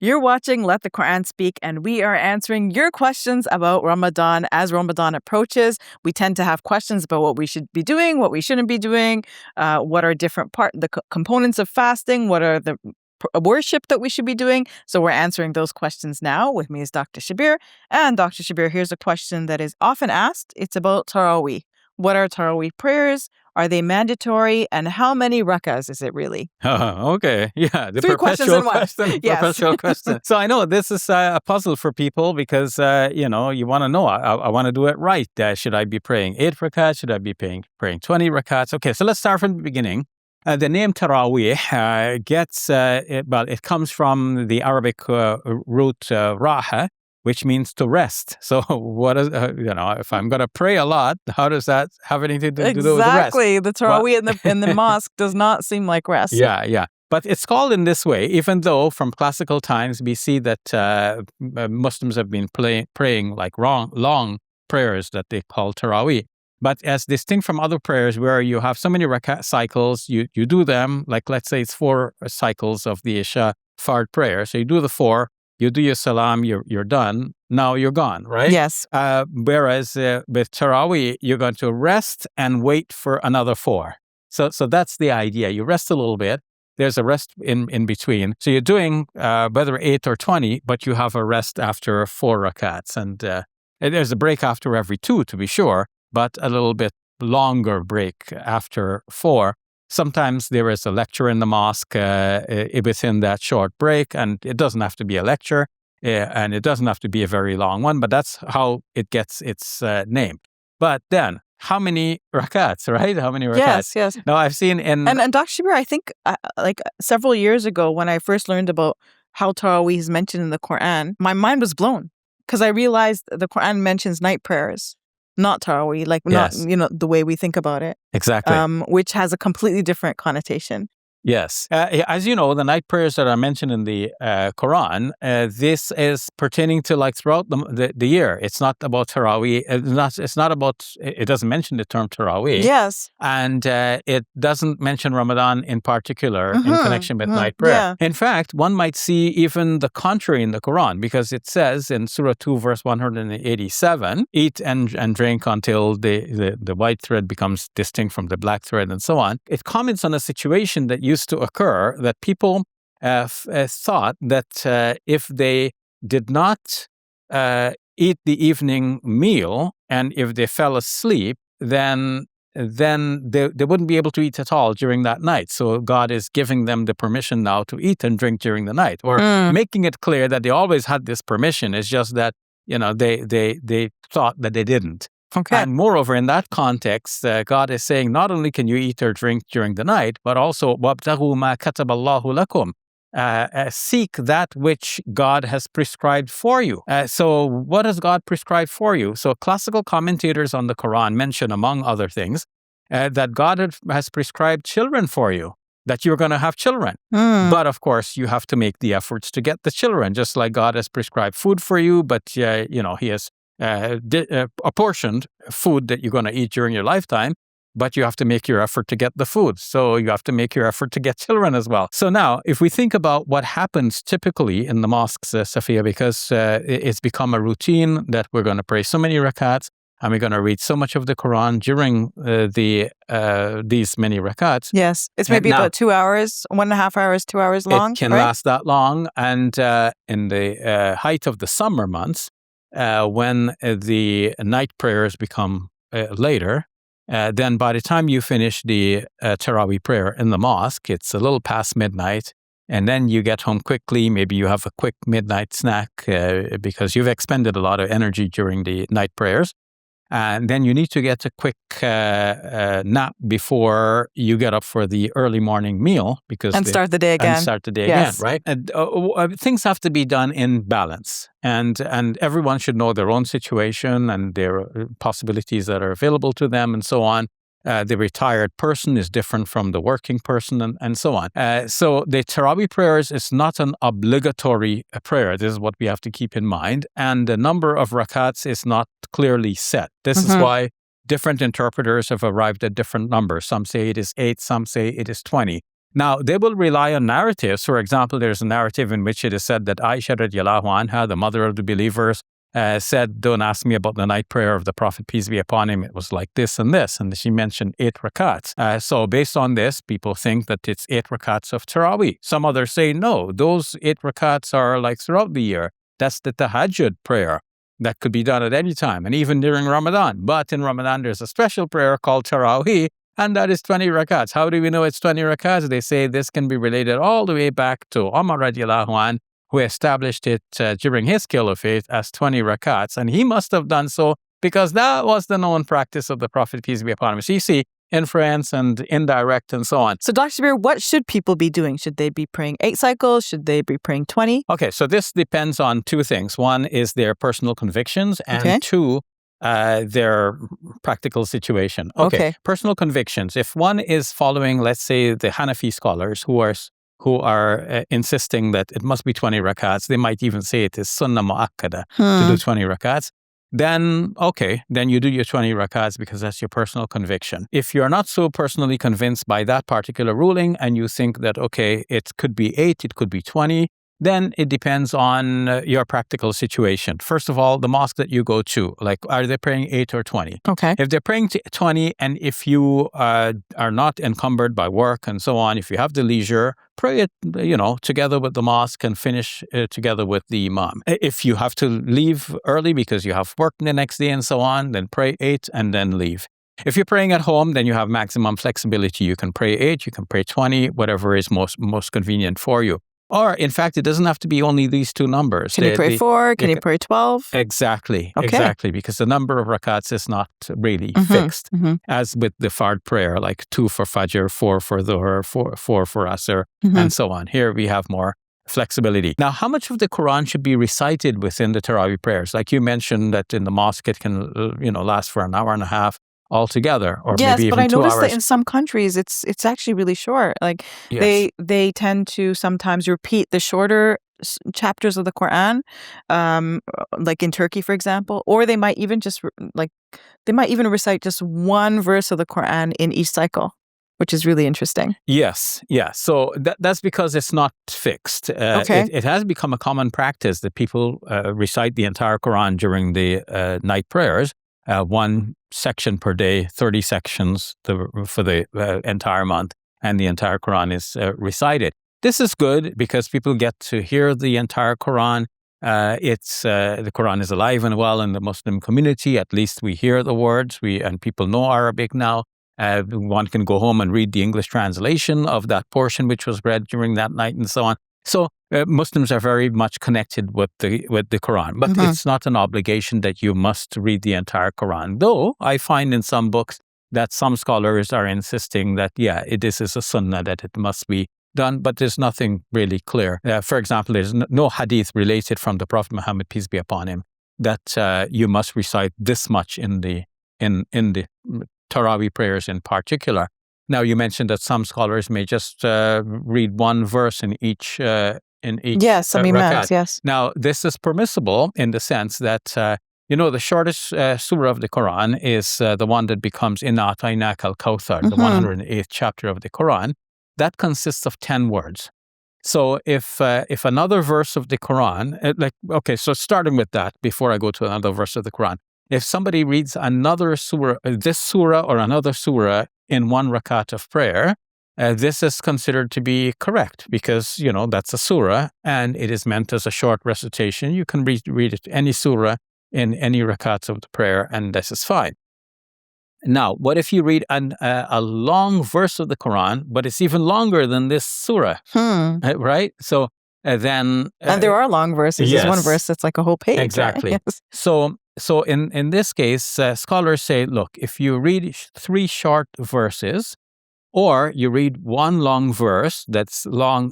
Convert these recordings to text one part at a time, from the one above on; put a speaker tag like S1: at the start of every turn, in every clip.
S1: You're watching Let the Quran Speak, and we are answering your questions about Ramadan. As Ramadan approaches, we tend to have questions about what we should be doing, what we shouldn't be doing, what are different components of fasting, what are the worship that we should be doing. So we're answering those questions now. With me is Dr. Shabir. And Dr. Shabir, here's a question that is often asked. It's about Taraweeh. What are Taraweeh prayers? Are they mandatory? And how many rakas is it really?
S2: Okay. Yeah. The
S1: Three questions in one. Yes.
S2: Perpetual question. So I know this is a puzzle for people because, you want to know, I want to do it right. Should I be praying 8 rakats? Should I be praying 20 rakats? Okay. So let's start from the beginning. The name Taraweeh it comes from the Arabic root raha, which means to rest. So what is, if I'm going to pray a lot, how does that have anything to do with the rest?
S1: Exactly. The Taraweeh in the mosque does not seem like rest.
S2: Yeah. But it's called in this way, even though from classical times we see that Muslims have been praying like long prayers that they call Taraweeh. But as distinct from other prayers where you have so many rakat cycles, you do them, like let's say it's 4 cycles of the Isha Fard prayer. So you do the 4, you do your salam, you're done. Now you're gone, right?
S1: Yes.
S2: Whereas with Taraweeh, you're going to rest and wait for another 4. So that's the idea. You rest a little bit. There's a rest in between. So you're doing whether 8 or 20, but you have a rest after 4 rakats. And there's a break after every 2, to be sure, but a little bit longer break after 4. Sometimes there is a lecture in the mosque within that short break, and it doesn't have to be a lecture, and it doesn't have to be a very long one, but that's how it gets its name. But then, how many rakats, right? How many rakats?
S1: Yes.
S2: Now, I've seen in...
S1: And Dr. Shabir, I think like several years ago when I first learned about how Taraweeh is mentioned in the Quran, my mind was blown because I realized the Quran mentions night prayers. Not Taraweeh, not the way we think about it.
S2: Exactly.
S1: Which has a completely different connotation.
S2: Yes. As you know, the night prayers that are mentioned in the Quran, this is pertaining to like throughout the year. It's not about Taraweeh. It doesn't mention the term Taraweeh.
S1: Yes.
S2: And it doesn't mention Ramadan in particular in connection with night prayer.
S1: Yeah.
S2: In fact, one might see even the contrary in the Quran because it says in Surah 2, verse 187, eat and drink until the white thread becomes distinct from the black thread and so on. It comments on a situation that used to occur that people thought that if they did not eat the evening meal and if they fell asleep, then they wouldn't be able to eat at all during that night. So God is giving them the permission now to eat and drink during the night, or making it clear that they always had this permission. It's just that they thought that they didn't.
S1: Okay.
S2: And moreover, in that context, God is saying not only can you eat or drink during the night, but also وَابْتَغُوا مَا كَتَبَ اللَّهُ لَكُمْ. Seek that which God has prescribed for you. So what has God prescribed for you? So classical commentators on the Quran mention, among other things, that God has prescribed children for you, that you're going to have children. But of course, you have to make the efforts to get the children, just like God has prescribed food for you, but He has apportioned food that you're going to eat during your lifetime, but you have to make your effort to get the food. So you have to make your effort to get children as well. So now, if we think about what happens typically in the mosques, Safiyyah, because it's become a routine that we're going to pray so many rakats, and we're going to read so much of the Quran during these many rakats.
S1: Yes, it's maybe about 2 hours, 1.5 hours, 2 hours long.
S2: It can last that long. And in the height of the summer months, when the night prayers become later, then by the time you finish the Taraweeh prayer in the mosque, it's a little past midnight, and then you get home quickly. Maybe you have a quick midnight snack because you've expended a lot of energy during the night prayers. And then you need to get a quick nap before you get up for the early morning meal
S1: and start the day again.
S2: Yes. Right? And, things have to be done in balance, and everyone should know their own situation and their possibilities that are available to them, and so on. The retired person is different from the working person, and so on. So the Taraweeh prayers is not an obligatory prayer. This is what we have to keep in mind. And the number of rakats is not clearly set. This is why different interpreters have arrived at different numbers. Some say it is 8, some say it is 20. Now, they will rely on narratives. For example, there's a narrative in which it is said that Aisha radiallahu anha, the mother of the believers, said, don't ask me about the night prayer of the Prophet, peace be upon him. It was like this. And she mentioned 8 rakats. So based on this, people think that it's 8 rakats of Taraweeh. Some others say, no, those 8 rakats are like throughout the year. That's the tahajjud prayer that could be done at any time, and even during Ramadan. But in Ramadan, there's a special prayer called Taraweeh, and that is 20 rakats. How do we know it's 20 rakats? They say this can be related all the way back to Umar radiallahu anh, who established it during his caliphate as 20 rakats. And he must have done so because that was the known practice of the Prophet, peace be upon him. So you see, inference and indirect and so on.
S1: So Dr. Shabir, what should people be doing? Should they be praying 8 cycles? Should they be praying 20?
S2: Okay, so this depends on 2 things. One is their personal convictions, and 2, their practical situation. Okay. Personal convictions. If one is following, let's say, the Hanafi scholars who are insisting that it must be 20 rakats, they might even say it is sunnah mu'akkada to do 20 rakats, then you do your 20 rakats because that's your personal conviction. If you're not so personally convinced by that particular ruling and you think that, okay, it could be 8, it could be 20, then it depends on your practical situation. First of all, the mosque that you go to, like, are they praying 8 or 20?
S1: Okay.
S2: If they're praying 20, and if you are not encumbered by work and so on, if you have the leisure, pray it, together with the mosque and finish together with the imam. If you have to leave early because you have work the next day and so on, then pray 8 and then leave. If you're praying at home, then you have maximum flexibility. You can pray 8, you can pray 20, whatever is most convenient for you. Or, in fact, it doesn't have to be only these 2 numbers.
S1: Can you pray 4? Can you pray 12?
S2: Exactly.
S1: Okay.
S2: Exactly. Because the number of rakats is not really fixed. As with the Fard prayer, like 2 for Fajr, 4 for Dhuhr, 4 for Asr, and so on. Here we have more flexibility. Now, how much of the Quran should be recited within the Taraweeh prayers? Like you mentioned that in the mosque it can, last for an hour and a half altogether, or maybe even 2 hours.
S1: Yes, but I noticed that in some countries it's actually really short. Like they tend to sometimes repeat the shorter chapters of the Quran, like in Turkey, for example, or they might even recite just one verse of the Quran in each cycle, which is really interesting.
S2: Yes, yeah. So that's because it's not fixed. It has become a common practice that people recite the entire Quran during the night prayers. 1 section per day, 30 sections for the entire month, and the entire Quran is recited. This is good because people get to hear the entire Quran. The Quran is alive and well in the Muslim community. At least we hear the words. And people know Arabic now. One can go home and read the English translation of that portion which was read during that night and so on. So Muslims are very much connected with the Quran, but it's not an obligation that you must read the entire Quran. Though I find in some books that some scholars are insisting that, this is a sunnah, that it must be done, but there's nothing really clear. For example, there's no hadith related from the Prophet Muhammad, peace be upon him, that you must recite this much in the Taraweeh prayers in particular. Now, you mentioned that some scholars may just read 1 verse in each
S1: some imams, yes.
S2: Now, this is permissible in the sense that, the shortest surah of the Quran is the one that becomes Inna Ataynak al-Kawthar, the 108th chapter of the Quran. That consists of 10 words. So if another verse of the Quran, so starting with that, before I go to another verse of the Quran, if somebody reads another surah, this surah or another surah in 1 rakat of prayer, this is considered to be correct because, that's a surah and it is meant as a short recitation. You can read it, any surah in any rakat of the prayer, and this is fine. Now, what if you read a long verse of the Quran, but it's even longer than this surah, right? So then...
S1: and there are long verses.
S2: Yes.
S1: There's one verse that's like a whole page.
S2: Exactly.
S1: Right? Yes.
S2: So in this case, scholars say, look, if you read 3 short verses, or you read 1 long verse that's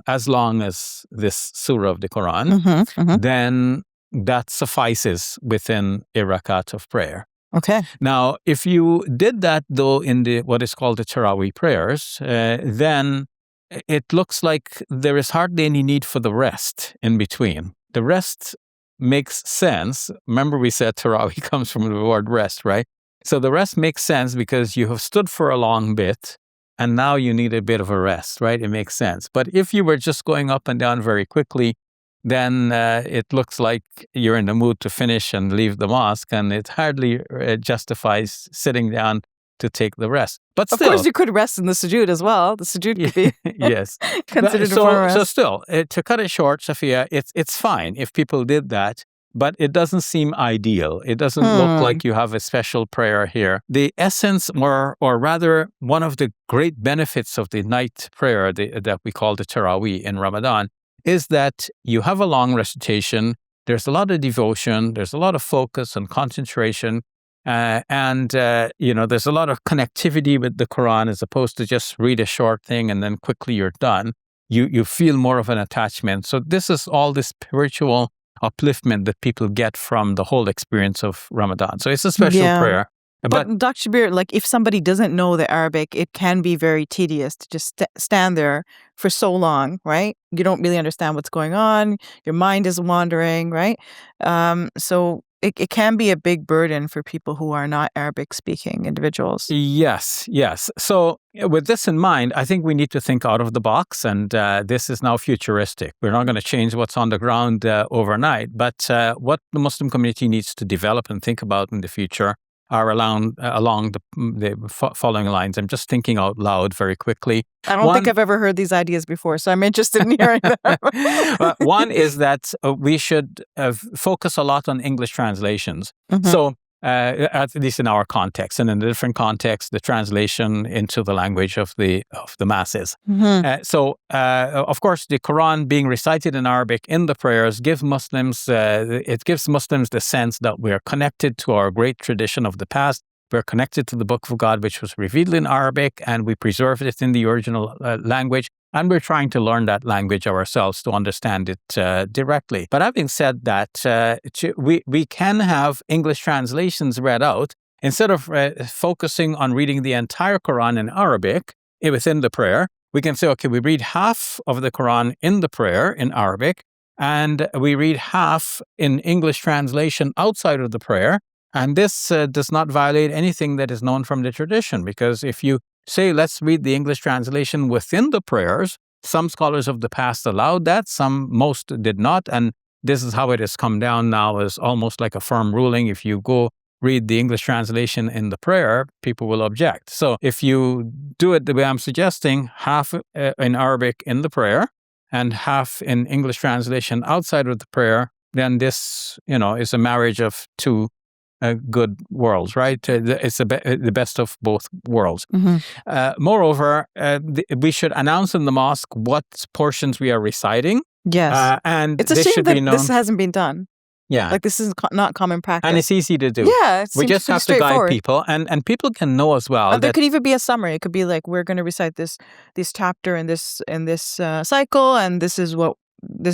S2: as long as this surah of the Quran, then that suffices within a rakat of prayer.
S1: Okay.
S2: Now, if you did that, though, in what is called the Taraweeh prayers, then it looks like there is hardly any need for the rest in between. The rest makes sense. Remember, we said Taraweeh comes from the word rest, right? So the rest makes sense because you have stood for a long bit and now you need a bit of a rest, right? It makes sense. But if you were just going up and down very quickly, then it looks like you're in the mood to finish and leave the mosque, and it hardly justifies sitting down to take the rest. But still,
S1: of course, you could rest in the sujood as well. The sujood could be
S2: yes,
S1: considered a form of rest.
S2: So still, to cut it short, Safiyyah, it's fine if people did that, but it doesn't seem ideal. It doesn't look like you have a special prayer here. The essence, or rather, one of the great benefits of the night prayer that we call the Taraweeh in Ramadan is that you have a long recitation. There's a lot of devotion. There's a lot of focus and concentration. And there's a lot of connectivity with the Quran as opposed to just read a short thing and then quickly you're done. You feel more of an attachment. So this is all this spiritual upliftment that people get from the whole experience of Ramadan. So it's a special prayer.
S1: But Dr. Shabir, like if somebody doesn't know the Arabic, it can be very tedious to just stand there for so long, right? You don't really understand what's going on. Your mind is wandering, right? So it can be a big burden for people who are not Arabic-speaking individuals.
S2: Yes. So with this in mind, I think we need to think out of the box, and this is now futuristic. We're not going to change what's on the ground overnight, but what the Muslim community needs to develop and think about in the future are along the following lines. I'm just thinking out loud very quickly.
S1: I don't think I've ever heard these ideas before, so I'm interested in hearing them.
S2: One is that we should focus a lot on English translations. Mm-hmm. So at least in our context, and in a different context, the translation into the language of the masses. Mm-hmm. Of course, the Quran being recited in Arabic in the prayers gives Muslims the sense that we are connected to our great tradition of the past. We're connected to the Book of God, which was revealed in Arabic, and we preserved it in the original language. And we're trying to learn that language ourselves to understand it directly. But having said that, we can have English translations read out. Instead of focusing on reading the entire Quran in Arabic within the prayer, we can say, okay, we read half of the Quran in the prayer in Arabic, and we read half in English translation outside of the prayer. And this does not violate anything that is known from the tradition, because if you say, let's read the English translation within the prayers, some scholars of the past allowed that, most did not, and this is how it has come down now as almost like a firm ruling. If you go read the English translation in the prayer, people will object. So if you do it the way I'm suggesting, half in Arabic in the prayer and half in English translation outside of the prayer, then this, is a marriage of two good worlds, right? It's the best of both worlds. Mm-hmm. Moreover, we should announce in the mosque what portions we are reciting.
S1: Yes.
S2: And
S1: it's a shame that this hasn't been done.
S2: Yeah.
S1: Like this is not common practice.
S2: And it's easy to do.
S1: Yeah.
S2: We just have to guide people, and people can know as well.
S1: There could even be a summary. It could be like, we're going to recite this chapter in this cycle, and this is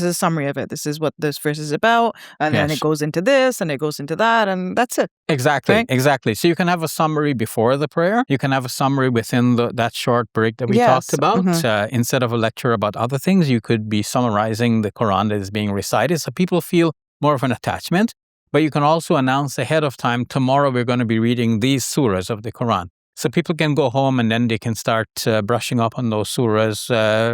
S1: a summary of it. This is what this verse is about. And then it goes into this and it goes into that, and that's it.
S2: Exactly.
S1: Right?
S2: Exactly. So you can have a summary before the prayer. You can have a summary within that short break that we talked about. Mm-hmm. Instead of a lecture about other things, you could be summarizing the Quran that is being recited, so people feel more of an attachment. But you can also announce ahead of time, tomorrow we're going to be reading these surahs of the Quran. So people can go home and then they can start brushing up on those surahs,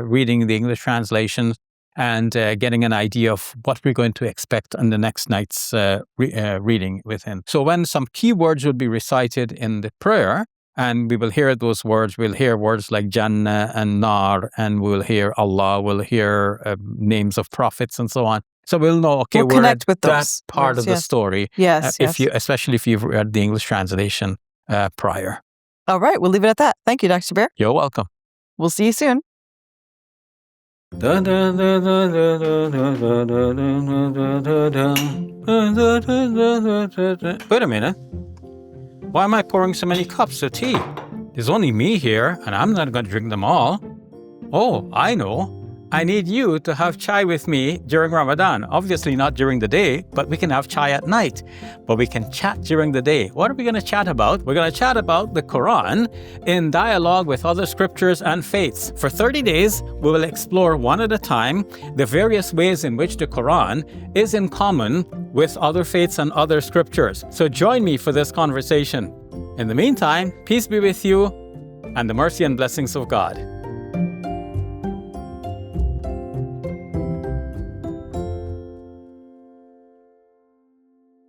S2: reading the English translations, and getting an idea of what we're going to expect on the next night's reading within. So when some key words will be recited in the prayer, and we will hear those words, we'll hear words like Jannah and Nar, and we'll hear Allah, we'll hear names of prophets and so on. So we'll know, okay, we're at that part of the story.
S1: Yes,
S2: especially if you've read the English translation prior.
S1: All right, we'll leave it at that. Thank you, Dr. Shabir.
S2: You're welcome.
S1: We'll see you soon.
S2: Wait a minute. Why am I pouring so many cups of tea? There's only me here, and I'm not going to drink them all. Oh, I know. I need you to have chai with me during Ramadan. Obviously not during the day, but we can have chai at night. But we can chat during the day. What are we going to chat about? We're going to chat about the Quran in dialogue with other scriptures and faiths. For 30 days, we will explore one at a time the various ways in which the Quran is in common with other faiths and other scriptures. So join me for this conversation. In the meantime, peace be with you. and the mercy and blessings of God